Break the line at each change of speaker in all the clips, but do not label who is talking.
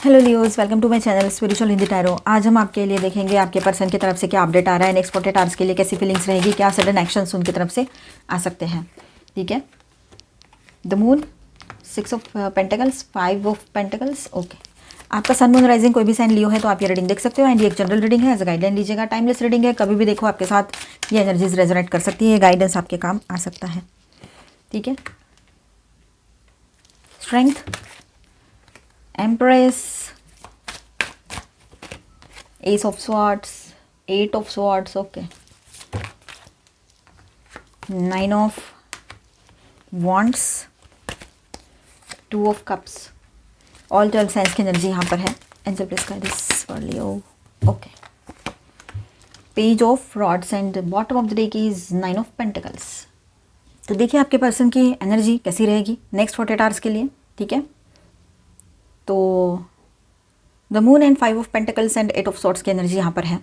Hello Leos, welcome to my channel spiritual Hindi tarot. आज हम आपके लिए देखेंगे आपके पर्सन की तरफ से क्या अपडेट आ रहा है, नेक्स्ट 48 आवर्स के लिए कैसी फीलिंग्स रहेगी, क्या सडन एक्शंस उनकी तरफ से आ सकते हैं। ठीक है, the moon, 6 of pentacles, 5 of pentacles. Okay, आपका सन मून राइजिंग कोई भी साइन लियो है तो आप ये रीडिंग देख सकते हो। एंड ये एक जनरल रीडिंग है, एज अ गाइडलाइन लीजिएगा। टाइमलेस रीडिंग है, कभी भी देखो आपके साथ ये एनर्जीज रेजोनेट कर सकती है, गाइडेंस आपके काम आ सकता है। ठीक है, strength, empress, Ace of Swords, 8 of Swords, okay, 9 of Wands, 2 of Cups, all 12 science की एनर्जी यहाँ पर है। Angel please guide this for Leo. Okay, page of rods and bottom of the deck is 9 of pentacles. तो देखिए आपके person की energy कैसी रहेगी नेक्स्ट 48 आवर्स के लिए। ठीक है, तो the moon and 5 of pentacles and 8 of swords की एनर्जी यहाँ पर है।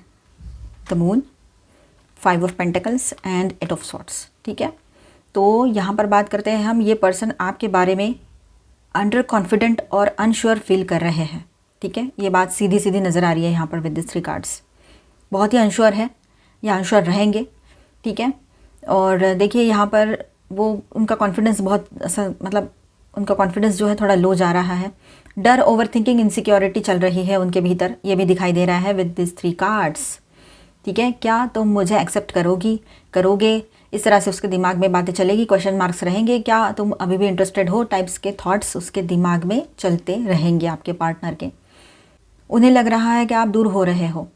The moon, 5 of pentacles and 8 of swords. ठीक है, तो यहाँ पर बात करते हैं हम, ये पर्सन आपके बारे में अंडर कॉन्फिडेंट और अनश्योर फील कर रहे हैं। ठीक है, ये बात सीधी सीधी नज़र आ रही है यहाँ पर विद दिस 3 कार्ड्स। बहुत ही अनश्योर है या अनश्योर रहेंगे। ठीक है, और देखिए यहाँ पर वो उनका कॉन्फिडेंस बहुत मतलब उनका कॉन्फिडेंस जो है थोड़ा लो जा रहा है। डर, ओवर थिंकिंग, इनसिक्योरिटी चल रही है उनके भीतर, ये भी दिखाई दे रहा है विद दिस 3 कार्ड्स। ठीक है, क्या तुम मुझे एक्सेप्ट करोगे, इस तरह से उसके दिमाग में बातें चलेगी, क्वेश्चन मार्क्स रहेंगे। क्या तुम अभी भी इंटरेस्टेड हो, टाइप्स के थॉट्स उसके दिमाग में चलते रहेंगे आपके पार्टनर के। उन्हें लग रहा है कि आप दूर हो रहे हो,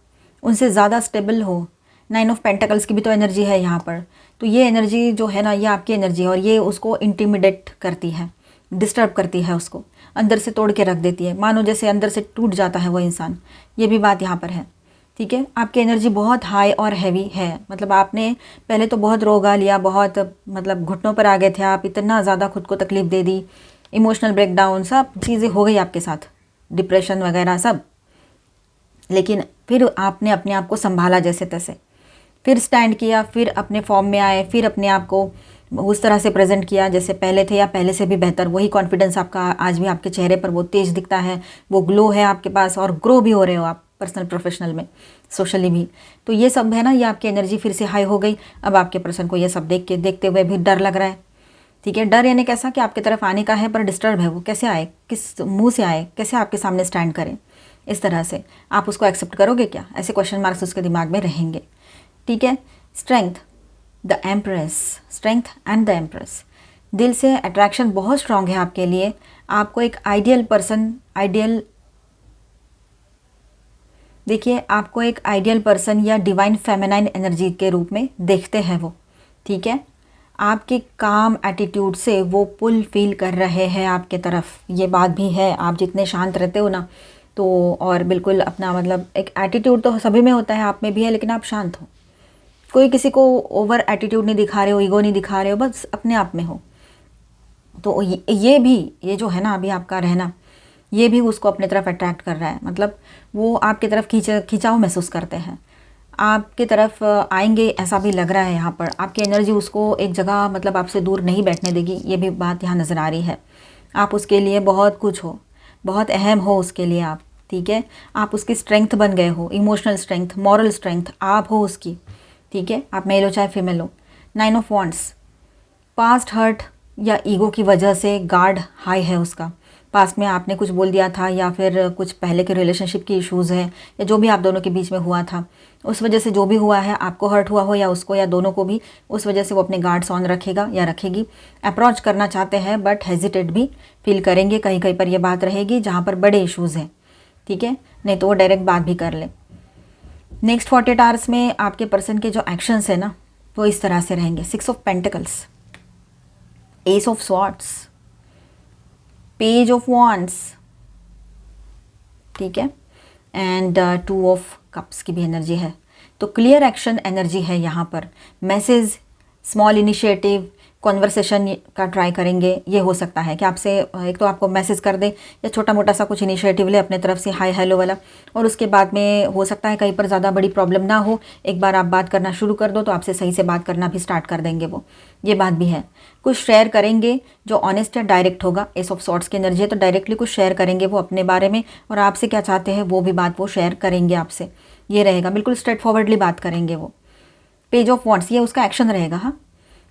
उनसे ज़्यादा स्टेबल हो। 9 ऑफ पेंटिकल्स की भी तो एनर्जी है यहाँ पर, तो ये एनर्जी जो है ना, ये आपकी एनर्जी है और ये उसको इंटिमिडेट करती है, डिस्टर्ब करती है, उसको अंदर से तोड़ के रख देती है, मानो जैसे अंदर से टूट जाता है वो इंसान। ये भी बात यहाँ पर है। ठीक है, आपकी एनर्जी बहुत हाई और हैवी है, मतलब आपने पहले तो बहुत रोगा लिया, बहुत मतलब घुटनों पर आ गए थे आप, इतना ज़्यादा खुद को तकलीफ दे दी, इमोशनल ब्रेकडाउन, सब चीज़ें हो गई आपके साथ, डिप्रेशन वगैरह सब। लेकिन फिर आपने अपने आप को संभाला जैसे तैसे, फिर स्टैंड किया, फिर अपने फॉर्म में आए, फिर अपने आप को उस तरह से प्रेजेंट किया जैसे पहले थे या पहले से भी बेहतर। वही कॉन्फिडेंस आपका आज भी आपके चेहरे पर वो तेज दिखता है, वो ग्लो है आपके पास, और ग्रो भी हो रहे हो आप पर्सनल प्रोफेशनल में, सोशली भी। तो ये सब है ना, ये आपकी एनर्जी फिर से हाई हो गई। अब आपके पर्सन को ये सब देखते हुए भी डर लग रहा है। ठीक है, डर यानी कैसा कि आपकी तरफ आने का है पर डिस्टर्ब है वो, कैसे आए, किस मुंह से आए, कैसे आपके सामने स्टैंड करें, इस तरह से आप उसको एक्सेप्ट करोगे क्या, ऐसे क्वेश्चन मार्क्स उसके दिमाग में रहेंगे। ठीक है, strength, the empress, strength and the empress. दिल से अट्रैक्शन बहुत स्ट्रांग है आपके लिए। आपको एक आइडियल पर्सन, देखिए आपको एक आइडियल पर्सन या डिवाइन फेमिनाइन एनर्जी के रूप में देखते हैं वो। ठीक है, आपके काम एटीट्यूड से वो पुल फील कर रहे हैं आपके तरफ, ये बात भी है। आप जितने शांत रहते हो ना, तो और बिल्कुल अपना मतलब एक एटीट्यूड तो सभी में होता है, आप में भी है, लेकिन आप शांत हो, कोई किसी को ओवर एटीट्यूड नहीं दिखा रहे हो, ईगो नहीं दिखा रहे हो, बस अपने आप में हो। तो ये भी, ये जो है ना अभी आपका रहना, ये भी उसको अपने तरफ अट्रैक्ट कर रहा है, मतलब वो आपकी तरफ खिंचाव महसूस करते हैं, आपकी तरफ आएंगे, ऐसा भी लग रहा है यहाँ पर। आपकी एनर्जी उसको एक जगह मतलब आपसे दूर नहीं बैठने देगी, ये भी बात यहाँ नज़र आ रही है। आप उसके लिए बहुत कुछ हो, बहुत अहम हो उसके लिए आप। ठीक है, आप उसकी स्ट्रेंथ बन गए हो, इमोशनल स्ट्रेंथ, मॉरल स्ट्रेंथ आप हो उसकी। ठीक है, आप मेल हो चाहे फीमेल हो। 9 ऑफ वॉन्ड्स, पास्ट हर्ट या ईगो की वजह से गार्ड हाई है उसका। पास्ट में आपने कुछ बोल दिया था, या फिर कुछ पहले के रिलेशनशिप की इश्यूज़ है, या जो भी आप दोनों के बीच में हुआ था, उस वजह से जो भी हुआ है, आपको हर्ट हुआ हो या उसको या दोनों को भी, उस वजह से वो अपने गार्ड्स ऑन रखेगा या रखेगी। अप्रोच करना चाहते हैं बट हेजिटेट भी फील करेंगे, कहीं कहीं पर ये बात रहेगी जहाँ पर बड़े इश्यूज़ हैं। ठीक है, नहीं तो वो डायरेक्ट बात भी कर ले। नेक्स्ट 48 आवर्स में आपके पर्सन के जो एक्शंस है ना, वो इस तरह से रहेंगे। 6 of pentacles, S of swords, page of wands, ठीक है, एंड 2 ऑफ कप्स की भी एनर्जी है। तो क्लियर एक्शन एनर्जी है यहाँ पर। मैसेज, स्मॉल इनिशिएटिव, कॉन्वर्सेशन का ट्राई करेंगे। ये हो सकता है कि आपसे एक तो आपको मैसेज कर दे या छोटा मोटा सा कुछ इनिशिएटिव ले अपने तरफ से, हाय हेलो वाला, और उसके बाद में हो सकता है कहीं पर ज़्यादा बड़ी प्रॉब्लम ना हो, एक बार आप बात करना शुरू कर दो तो आपसे सही से बात करना भी स्टार्ट कर देंगे वो, ये बात भी है। कुछ शेयर करेंगे जो ऑनेस्ट या डायरेक्ट होगा। एस ऑफ सॉर्ट्स की एनर्जी है तो डायरेक्टली कुछ शेयर करेंगे वो अपने बारे में, और आपसे क्या चाहते हैं वो भी बात वो शेयर करेंगे आपसे, ये रहेगा। बिल्कुल स्ट्रेट फॉरवर्डली बात करेंगे वो। पेज ऑफ वॉन्ट्स, ये उसका एक्शन रहेगा। हाँ,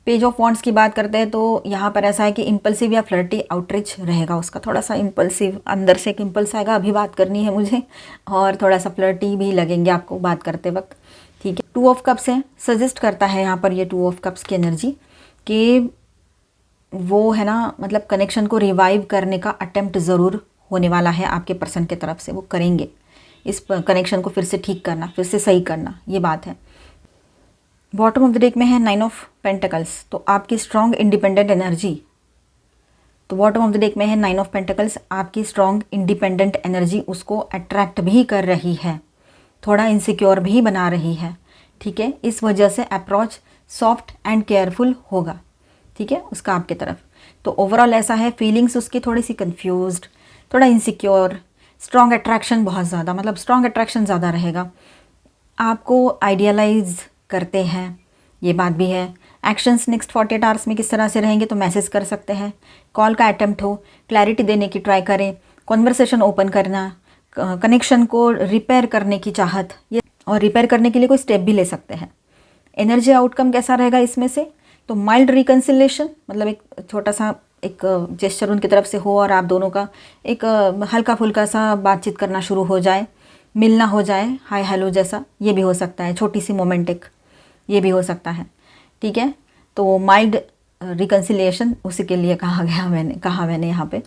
पेज ऑफ वॉन्ट्स की बात करते हैं तो यहाँ पर ऐसा है कि इम्पल्सिव या फ्लर्टी आउटरीच रहेगा उसका, थोड़ा सा इम्पल्सिव, अंदर से एक इम्पल्स आएगा अभी बात करनी है मुझे, और थोड़ा सा फ्लर्टी भी लगेंगे आपको बात करते वक्त, ठीक है। 2 ऑफ कप्स है, सजेस्ट करता है यहाँ पर ये 2 ऑफ कप्स की एनर्जी कि वो है ना, मतलब कनेक्शन को रिवाइव करने का अटेम्प्ट ज़रूर होने वाला है आपके पर्सन की तरफ से, वो करेंगे इस कनेक्शन को फिर से ठीक करना, फिर से सही करना, ये बात है। बॉटम ऑफ द डेक में है 9 ऑफ पेंटिकल्स, तो आपकी स्ट्रॉन्ग इंडिपेंडेंट एनर्जी, तो बॉटम ऑफ द डेक में है 9 ऑफ पेंटिकल्स, आपकी स्ट्रॉन्ग इंडिपेंडेंट एनर्जी उसको अट्रैक्ट भी कर रही है, थोड़ा इनसिक्योर भी बना रही है, ठीक है। इस वजह से अप्रोच सॉफ्ट एंड केयरफुल होगा, ठीक है, उसका आपके तरफ। तो ओवरऑल ऐसा है, फीलिंग्स उसकी थोड़ी सी कंफ्यूज्ड, थोड़ा इनसिक्योर, स्ट्रॉन्ग अट्रैक्शन बहुत ज़्यादा, मतलब स्ट्रॉन्ग अट्रैक्शन ज़्यादा रहेगा, आपको आइडियलाइज करते हैं, ये बात भी है। एक्शंस नेक्स्ट 48 आवर्स में किस तरह से रहेंगे, तो मैसेज कर सकते हैं, कॉल का अटेम्प्ट हो, क्लैरिटी देने की ट्राई करें, कॉन्वर्सेशन ओपन करना, कनेक्शन को रिपेयर करने की चाहत, ये, और रिपेयर करने के लिए कोई स्टेप भी ले सकते हैं। एनर्जी आउटकम कैसा रहेगा इसमें से, तो माइल्ड रिकन्सिलेशन, मतलब एक छोटा सा एक जेस्चर उनकी तरफ से हो और आप दोनों का एक हल्का फुल्का सा बातचीत करना शुरू हो जाए, मिलना हो जाए, हाय हेलो जैसा, ये भी हो सकता है, छोटी सी मोमेंटिक, ये भी हो सकता है, ठीक है। तो माइल्ड रिकन्सिलिएशन उसी के लिए कहा मैंने यहाँ पे,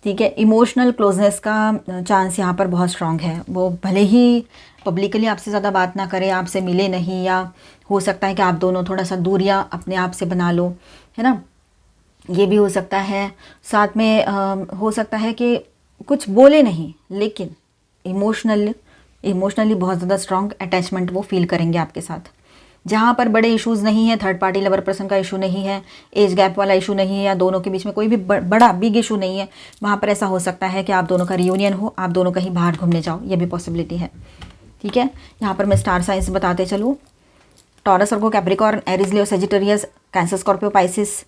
ठीक है। इमोशनल क्लोजनेस का चांस यहाँ पर बहुत स्ट्रांग है, वो भले ही पब्लिकली आपसे ज़्यादा बात ना करे, आपसे मिले नहीं, या हो सकता है कि आप दोनों थोड़ा सा दूरियाँ अपने आप से बना लो, है ना, ये भी हो सकता है। साथ में हो सकता है कि कुछ बोले नहीं लेकिन इमोशनली बहुत ज़्यादा स्ट्रॉन्ग अटैचमेंट वो फील करेंगे आपके साथ। जहाँ पर बड़े इश्यूज़ नहीं है, थर्ड पार्टी लवर पर्सन का इशू नहीं है, एज गैप वाला इशू नहीं है, या दोनों के बीच में कोई भी बड़ा बिग इशू नहीं है, वहाँ पर ऐसा हो सकता है कि आप दोनों का रियूनियन हो, आप दोनों कहीं बाहर घूमने जाओ, ये भी पॉसिबिलिटी है, ठीक है। यहाँ पर मैं स्टार साइंस बताते चलूँ, taurus, Virgo, Capricorn, Aries, Leo, Sagittarius, cancer, Scorpio, Pisces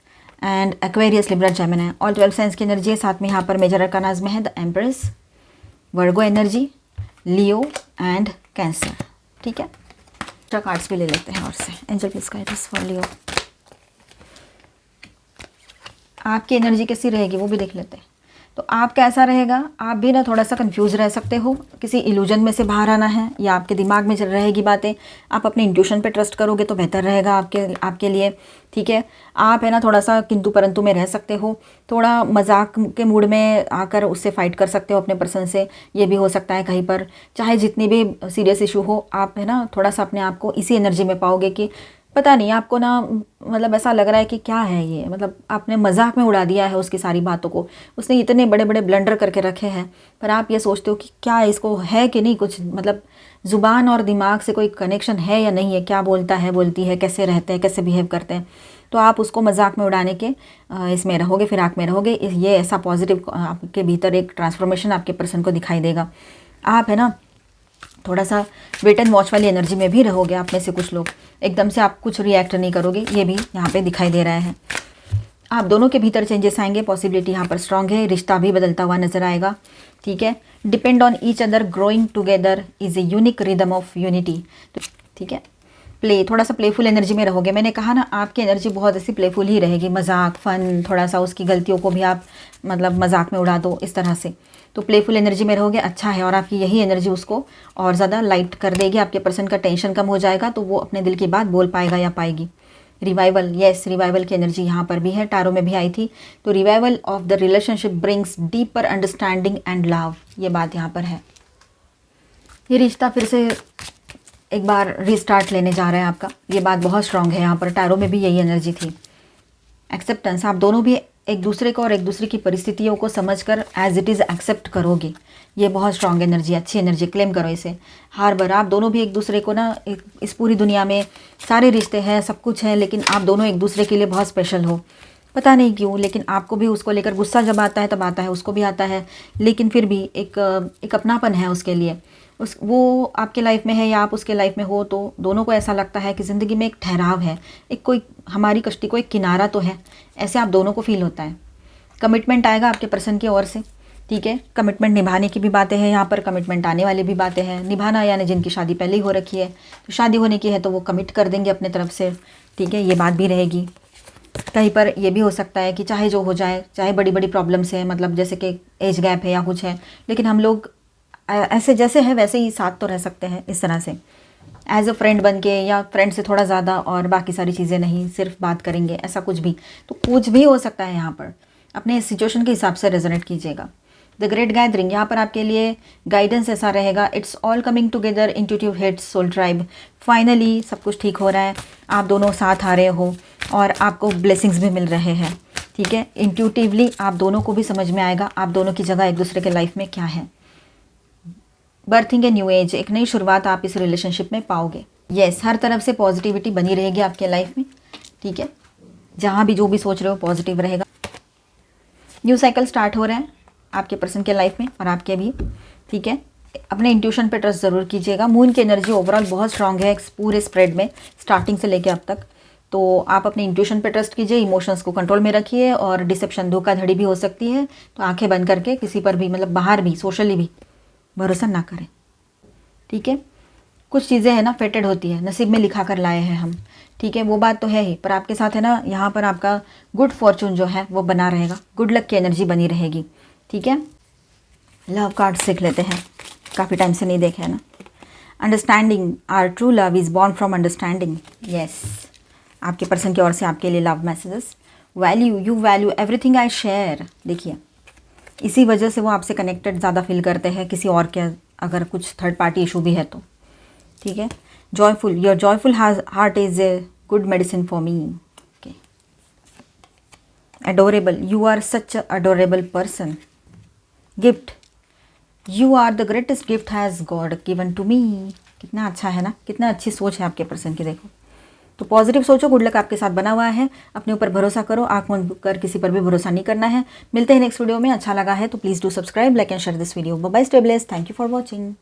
and Aquarius, Libra, Gemini, all 12 science की एनर्जी है। साथ में यहाँ पर मेजर अरकानाज में है the empress, Virgo energy, Leo and cancer, ठीक है। एक्स्ट्रा कार्ड्स भी ले लेते हैं और से, एंजल प्लीज गाइड फॉर लियो। आपकी एनर्जी कैसी रहेगी वो भी देख लेते हैं। तो आप कैसा रहेगा, आप भी ना थोड़ा सा कंफ्यूज रह सकते हो, किसी इल्यूजन में से बाहर आना है, या आपके दिमाग में चल रहेगी बातें, आप अपने इंट्यूशन पे ट्रस्ट करोगे तो बेहतर रहेगा आपके लिए, ठीक है। आप है ना थोड़ा सा किंतु परंतु में रह सकते हो, थोड़ा मजाक के मूड में आकर उससे फाइट कर सकते हो अपने पर्सन से, ये भी हो सकता है कहीं पर। चाहे जितनी भी सीरियस इशू हो, आप है ना थोड़ा सा अपने आप को इसी एनर्जी में पाओगे कि पता नहीं, आपको ना मतलब ऐसा लग रहा है कि क्या है ये, मतलब आपने मजाक में उड़ा दिया है उसकी सारी बातों को, उसने इतने बड़े बड़े ब्लंडर करके रखे हैं, पर आप ये सोचते हो कि क्या इसको है कि नहीं कुछ, मतलब ज़ुबान और दिमाग से कोई कनेक्शन है या नहीं है, क्या बोलता है, बोलती है, कैसे रहते हैं, कैसे बिहेव करते हैं, तो आप उसको मजाक में उड़ाने के इसमें रहोगे, फिराक में रहोगे। ये ऐसा पॉजिटिव आपके भीतर एक ट्रांसफॉर्मेशन आपके पर्सन को दिखाई देगा। आप है ना थोड़ा सा वेट एंड वॉच वाली एनर्जी में भी रहोगे, आप में से कुछ लोग एकदम से आप कुछ रिएक्ट नहीं करोगे, ये भी यहाँ पे दिखाई दे रहा है। आप दोनों के भीतर चेंजेस आएंगे, पॉसिबिलिटी यहाँ पर स्ट्रांग है, रिश्ता भी बदलता हुआ नजर आएगा, ठीक है। Depend on each other, growing together is a unique rhythm of unity, ठीक है। प्ले, थोड़ा सा प्लेफुल एनर्जी में रहोगे, मैंने कहा ना आपकी एनर्जी बहुत ऐसी प्लेफुल ही रहेगी, मजाक फन, थोड़ा सा उसकी गलतियों को भी आप मतलब मजाक में उड़ा दो, इस तरह से, तो प्लेफुल एनर्जी में रहोगे, अच्छा है। और आपकी यही एनर्जी उसको और ज़्यादा लाइट कर देगी, आपके पर्सन का टेंशन कम हो जाएगा, तो वो अपने दिल की बात बोल पाएगा या पाएगी। रिवाइवल, यस, रिवाइवल की एनर्जी यहाँ पर भी है, टारो में भी आई थी, तो revival of the relationship brings deeper understanding and love, ये बात यहाँ पर है। ये रिश्ता फिर से एक बार रीस्टार्ट लेने जा रहा है आपका, ये बात बहुत स्ट्रांग है यहाँ पर, टारो में भी यही एनर्जी थी। एक्सेप्टेंस, आप दोनों भी एक दूसरे को और एक दूसरे की परिस्थितियों को समझकर एज इट इज़ एक्सेप्ट करोगे, ये बहुत स्ट्रांग एनर्जी, अच्छी एनर्जी, क्लेम करो इसे। हार्बर, आप दोनों भी एक दूसरे को ना, इस पूरी दुनिया में सारे रिश्ते हैं, सब कुछ है, लेकिन आप दोनों एक दूसरे के लिए बहुत स्पेशल हो। पता नहीं क्यों, लेकिन आपको भी उसको लेकर गुस्सा जब आता है तब आता है, उसको भी आता है, लेकिन फिर भी एक अपनापन है उसके लिए। वो आपके लाइफ में है या आप उसके लाइफ में हो, तो दोनों को ऐसा लगता है कि ज़िंदगी में एक ठहराव है, एक कोई हमारी कश्ती को एक किनारा तो है, ऐसे आप दोनों को फील होता है। कमिटमेंट आएगा आपके पर्सन की ओर से, ठीक है। कमिटमेंट निभाने की भी बातें हैं यहाँ पर, कमिटमेंट आने वाली भी बातें हैं। निभाना यानी जिनकी शादी पहले ही हो रखी है, तो शादी होने की है तो वो कमिट कर देंगे अपने तरफ से, ठीक है, ये बात भी रहेगी। कहीं पर ये भी हो सकता है कि चाहे जो हो जाए, चाहे बड़ी बड़ी प्रॉब्लम्स हैं, मतलब जैसे कि एज गैप है या कुछ है, लेकिन हम लोग ऐसे जैसे है वैसे ही साथ तो रह सकते हैं, इस तरह से एज अ फ्रेंड बन के, या फ्रेंड से थोड़ा ज़्यादा, और बाकी सारी चीज़ें नहीं, सिर्फ बात करेंगे, ऐसा कुछ भी। तो कुछ भी हो सकता है यहाँ पर, अपने सिचुएशन के हिसाब से रेजोनेट कीजिएगा। द ग्रेट गैदरिंग, यहाँ पर आपके लिए गाइडेंस ऐसा रहेगा, it's all coming together, intuitive heads, soul tribe, finally सब कुछ ठीक हो रहा है, आप दोनों साथ आ रहे हो और आपको ब्लेसिंग्स भी मिल रहे हैं, ठीक है। इंट्यूटिवली आप दोनों को भी समझ में आएगा आप दोनों की जगह एक दूसरे के लाइफ में क्या है। बर्थिंग ए न्यू एज, एक नई शुरुआत आप इस रिलेशनशिप में पाओगे। यस, हर तरफ से पॉजिटिविटी बनी रहेगी आपके लाइफ में, ठीक है। जहाँ भी जो भी सोच रहे हो पॉजिटिव रहेगा। न्यू साइकिल स्टार्ट हो रहा है आपके पर्सन के लाइफ में और आपके भी, ठीक है। अपने इंट्यूशन पे ट्रस्ट ज़रूर कीजिएगा। मून की एनर्जी ओवरऑल बहुत स्ट्रांग है पूरे स्प्रेड में, स्टार्टिंग से लेके अब तक। तो आप अपने इंट्यूशन पे ट्रस्ट कीजिए, इमोशंस को कंट्रोल में रखिए, और डिसेप्शन, धोखाधड़ी भी हो सकती है, तो आंखें बंद करके किसी पर भी, मतलब बाहर भी, सोशली भी भरोसा ना करें, ठीक है। कुछ चीज़ें हैं ना फेटेड होती है, नसीब में लिखा कर लाए हैं हम, ठीक है, वो बात तो है ही, पर आपके साथ है ना, यहाँ पर आपका गुड फॉर्चून जो है वो बना रहेगा, गुड लक की एनर्जी बनी रहेगी, ठीक है। लव कार्ड सीख लेते हैं, काफ़ी टाइम से नहीं देखे है ना। Understanding, our true love is born from understanding. Yes, आपके पर्सन की ओर से आपके लिए love messages. Value, you value everything I share. देखिए, इसी वजह से वो आपसे कनेक्टेड ज़्यादा फील करते हैं, किसी और के अगर कुछ थर्ड पार्टी इशू भी है तो, ठीक है। Joyful, your joyful heart is a good medicine for me. Okay. Adorable, you are such a adorable person. Gift, you are the greatest gift has God given to me. कितना अच्छा है ना, कितना अच्छी सोच है आपके पर्सन की, देखो। तो पॉजिटिव सोचो, गुड लक आपके साथ बना हुआ है, अपने ऊपर भरोसा करो, आंख बंद कर किसी पर भी भरोसा नहीं करना है। मिलते हैं नेक्स्ट वीडियो में। अच्छा लगा है तो please do subscribe, like and share this video. Bye bye, stay blessed, thank you for watching.